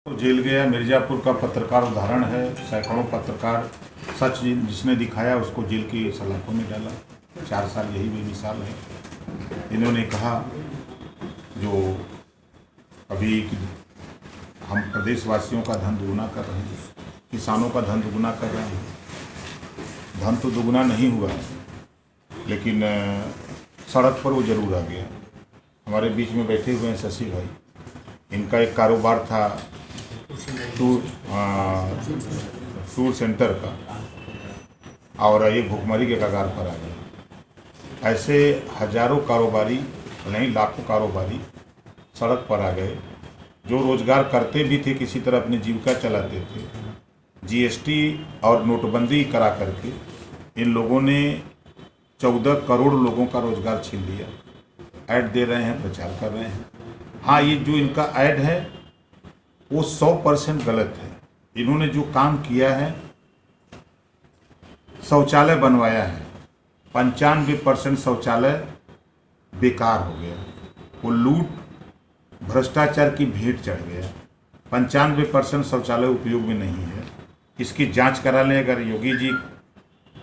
तो जेल गया मिर्ज़ापुर का पत्रकार उदाहरण है। सैकड़ों पत्रकार सच जिसने दिखाया उसको जेल की सलाखों में डाला। 4 साल यही बेमिसाल है। इन्होंने कहा जो अभी हम प्रदेशवासियों का धन दुगुना कर रहे हैं, किसानों का धन दुगुना कर रहे हैं। धन तो दुगुना नहीं हुआ, लेकिन सड़क पर वो जरूर आ गया। हमारे बीच में बैठे हुए हैं शशि भाई, इनका एक कारोबार था टूर सेंटर का, और ये भुखमरी के कगार पर आ गए। ऐसे हजारों कारोबारी नहीं लाखों कारोबारी सड़क पर आ गए, जो रोजगार करते भी थे, किसी तरह अपनी जीविका चलाते थे। जीएसटी और नोटबंदी करा करके इन लोगों ने 14 करोड़ लोगों का रोजगार छीन लिया। ऐड दे रहे हैं, प्रचार कर रहे हैं। हाँ, ये जो इनका ऐड है वो 100% गलत है। इन्होंने जो काम किया है, शौचालय बनवाया है, 95% शौचालय बेकार हो गया। वो लूट भ्रष्टाचार की भेंट चढ़ गया। 95% शौचालय उपयोग में नहीं है। इसकी जांच करा लें। अगर योगी जी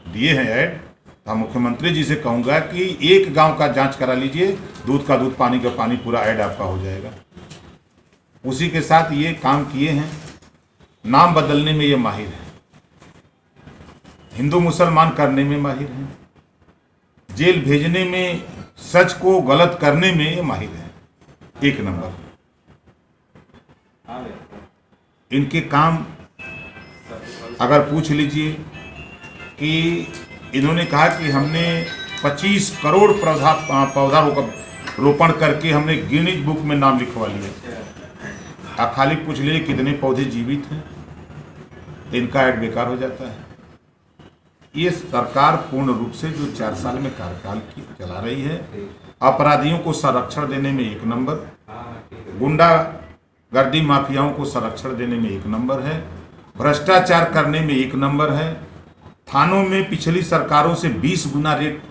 दिए हैं ऐड, तो मुख्यमंत्री जी से कहूँगा कि एक गांव का जांच करा लीजिए, दूध का दूध पानी का पानी, पूरा ऐड आपका हो जाएगा। उसी के साथ ये काम किए हैं। नाम बदलने में ये माहिर है, हिंदू मुसलमान करने में माहिर है, जेल भेजने में, सच को गलत करने में ये माहिर है। 1 नंबर इनके काम। अगर पूछ लीजिए कि इन्होंने कहा कि हमने 25 करोड़ पौधा रोपण करके हमने गिनीज बुक में नाम लिखवा लिया। आप खाली पूछ लीजिए कितने पौधे जीवित हैं, इनका ऐड बेकार हो जाता है। ये सरकार पूर्ण रूप से जो 4 साल में कार्यकाल की चला रही है, अपराधियों को संरक्षण देने में 1 नंबर, गुंडागर्दी माफियाओं को संरक्षण देने में 1 नंबर है, भ्रष्टाचार करने में 1 नंबर है, थानों में पिछली सरकारों से 20 गुना रेट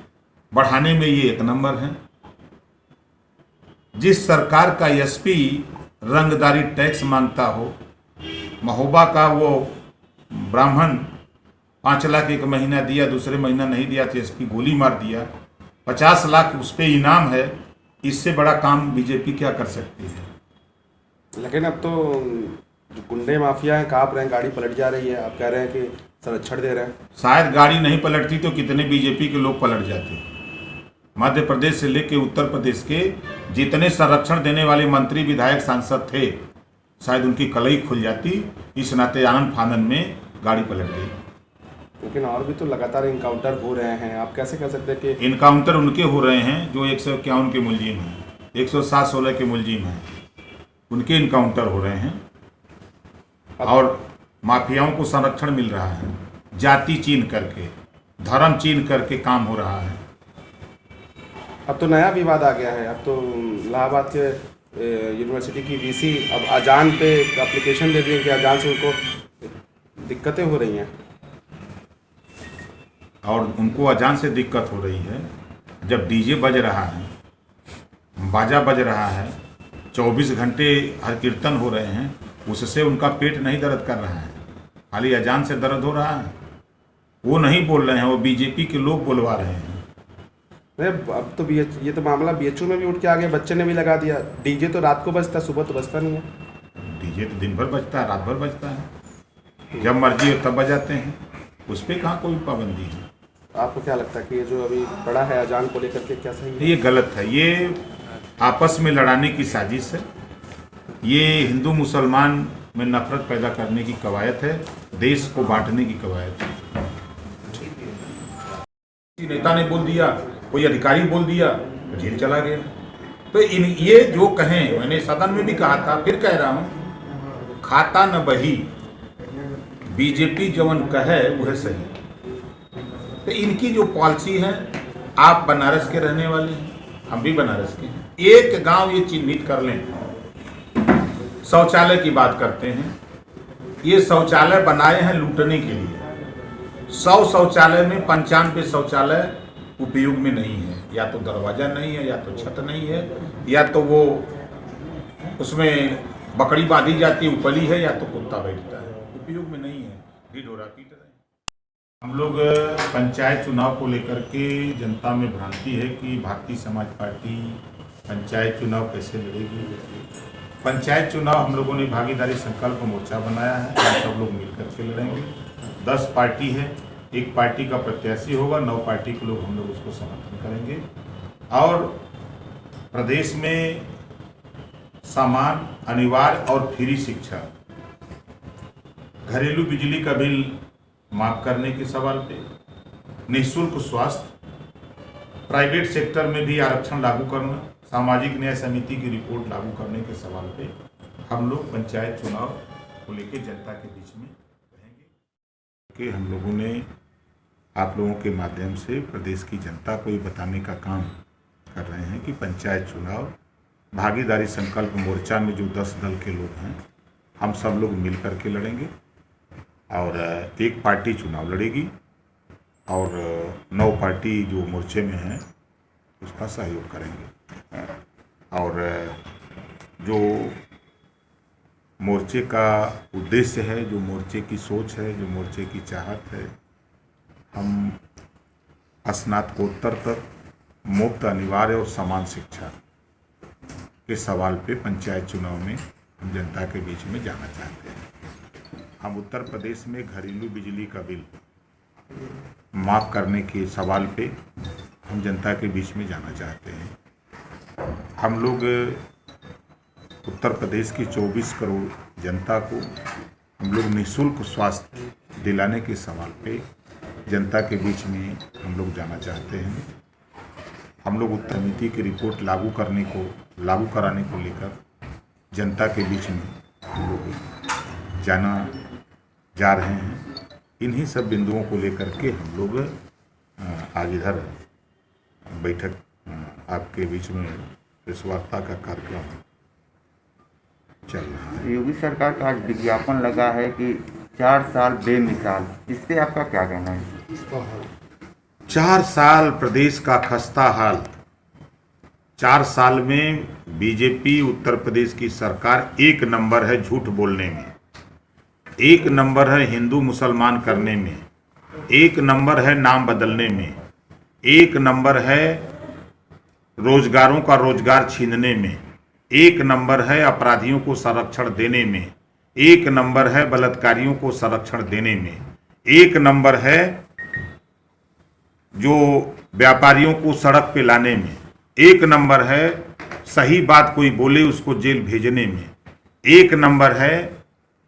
बढ़ाने में ये 1 नंबर है। जिस सरकार का एसपी रंगदारी टैक्स मांगता हो, महोबा का वो ब्राह्मण 5 लाख एक महीना दिया, दूसरे महीना नहीं दिया तो एसपी गोली मार दिया, 50 लाख उस पर इनाम है। इससे बड़ा काम बीजेपी क्या कर सकती है? लेकिन अब तो जो गुंडे माफिया हैं कांप रहे हैं, गाड़ी पलट जा रही है, आप कह रहे हैं कि संरक्षण दे रहे हैं। शायद गाड़ी नहीं पलटती तो कितने बीजेपी के लोग पलट जाते। मध्य प्रदेश से लेकर उत्तर प्रदेश के जितने संरक्षण देने वाले मंत्री विधायक सांसद थे, शायद उनकी कलई खुल जाती। इस नाते आनन फानन में गाड़ी पलट गई। लेकिन और भी तो लगातार इनकाउंटर हो रहे हैं, आप कैसे कह सकते हैं कि इनकाउंटर उनके हो रहे हैं जो 151 के मुलजिम हैं, 107-16 के मुलजिम हैं, उनके इनकाउंटर हो रहे हैं। और माफियाओं को संरक्षण मिल रहा है, जाति चीन करके, धर्म चीन करके काम हो रहा है। अब तो नया विवाद आ गया है। अब तो इलाहाबाद के यूनिवर्सिटी की वीसी अब अजान पे एप्लीकेशन दे दी कि अजान से उनको दिक्कतें हो रही हैं। और उनको अजान से दिक्कत हो रही है जब डीजे बज रहा है, बाजा बज रहा है, 24 घंटे हर कीर्तन हो रहे हैं, उससे उनका पेट नहीं दर्द कर रहा है, खाली अजान से दर्द हो रहा है। वो नहीं बोल रहे हैं, वो बीजेपी के लोग बोलवा रहे हैं। अब तो ये तो मामला बीएचयू में भी उठ के आ गया, बच्चे ने भी लगा दिया। डीजे तो रात को बजता है, सुबह तो बजता नहीं है। डीजे तो दिन भर बजता है, रात भर बजता है, जब मर्जी हो तब बजाते हैं, उस पर कहाँ कोई पाबंदी है। आपको क्या लगता है कि ये जो अभी पड़ा है अजान को लेकर के, क्या सही है? ये गलत है। ये आपस में लड़ाने की साजिश है। ये हिंदू मुसलमान में नफरत पैदा करने की कवायद है, देश को बांटने की कवायद है। किसी नेता ने बोल दिया, कोई अधिकारी बोल दिया तो जेल चला गया। तो ये जो कहें, मैंने सदन में भी कहा था, फिर कह रहा हूं, खाता न बही, बीजेपी जवन कहे वह सही। तो इनकी जो पॉलिसी है, आप बनारस के रहने वाले हैं, हम भी बनारस के हैं, एक गांव ये चिन्हित कर लें। शौचालय की बात करते हैं, ये शौचालय बनाए हैं लूटने के लिए। 100 शौचालय में 95 शौचालय उपयोग में नहीं है, या तो दरवाजा नहीं है, या तो छत नहीं है, या तो वो उसमें बकरी बांधी जाती है, उपली है या तो कुत्ता बैठता है, उपयोग में नहीं है, ढिढोरा पीट रहे हैं। हम लोग पंचायत चुनाव को लेकर के जनता में भ्रांति है कि भारतीय समाज पार्टी पंचायत चुनाव कैसे लड़ेगी। पंचायत चुनाव हम लोगों ने भागीदारी संकल्प मोर्चा बनाया है, हम सब लोग मिलकर के लड़ेंगे। 10 पार्टी है, एक पार्टी का प्रत्याशी होगा, 9 पार्टी के लोग हम लोग उसको समर्थन करेंगे। और प्रदेश में समान, अनिवार्य और फ्री शिक्षा, घरेलू बिजली का बिल माफ करने के सवाल पे, निःशुल्क स्वास्थ्य, प्राइवेट सेक्टर में भी आरक्षण लागू करना, सामाजिक न्याय समिति की रिपोर्ट लागू करने के सवाल पे हम लोग पंचायत चुनाव को लेकर जनता के बीच में रहेंगे। कि हम लोगों ने आप लोगों के माध्यम से प्रदेश की जनता को ये बताने का काम कर रहे हैं कि पंचायत चुनाव भागीदारी संकल्प मोर्चा में जो 10 दल के लोग हैं, हम सब लोग मिल कर के लड़ेंगे और एक पार्टी चुनाव लड़ेगी और 9 पार्टी जो मोर्चे में हैं उसका सहयोग करेंगे। और जो मोर्चे का उद्देश्य है, जो मोर्चे की सोच है, जो मोर्चे की चाहत है, हम स्नातकोत्तर तक मुफ्त, अनिवार्य और समान शिक्षा के सवाल पे पंचायत चुनाव में हम जनता के बीच में जाना चाहते हैं। हम उत्तर प्रदेश में घरेलू बिजली का बिल माफ़ करने के सवाल पे हम जनता के बीच में जाना चाहते हैं। हम लोग उत्तर प्रदेश की 24 करोड़ जनता को हम लोग निःशुल्क स्वास्थ्य दिलाने के सवाल पे जनता के बीच में हम लोग जाना चाहते हैं। हम लोग उत्तर नीति की रिपोर्ट लागू कराने को लेकर जनता के बीच में हम लोग जाना जा रहे हैं। इन्हीं सब बिंदुओं को लेकर के हम लोग आज इधर बैठक आपके बीच में प्रेस वार्ता का कार्यक्रम चल रहा है। योगी सरकार का आज विज्ञापन लगा है कि 4 साल बेमिसाल, इस पे आपका क्या कहना है? 4 साल प्रदेश का खस्ता हाल। 4 साल में बीजेपी उत्तर प्रदेश की सरकार 1 नंबर है झूठ बोलने में, 1 नंबर है हिंदू मुसलमान करने में, 1 नंबर है नाम बदलने में, 1 नंबर है रोजगारों का रोजगार छीनने में, 1 नंबर है अपराधियों को संरक्षण देने में, 1 नंबर है बलात्कारियों को संरक्षण देने में, 1 नंबर है जो व्यापारियों को सड़क पे लाने में, 1 नंबर है सही बात कोई बोले उसको जेल भेजने में, 1 नंबर है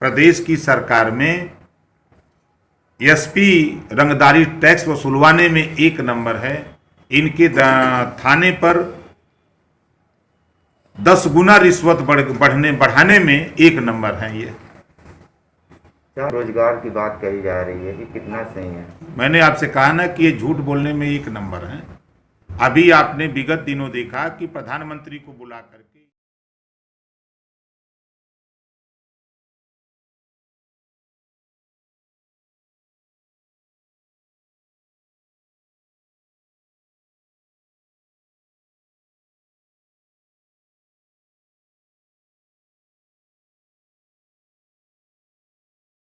प्रदेश की सरकार में एसपी रंगदारी टैक्स वसूलवाने में, 1 नंबर है इनके थाने पर 10 गुना रिश्वत बढ़ाने में 1 नंबर है। ये रोजगार की बात कही जा रही है कि कितना सही है। मैंने आपसे कहा ना कि ये झूठ बोलने में 1 नंबर है। अभी आपने विगत दिनों देखा कि प्रधानमंत्री को बुला करके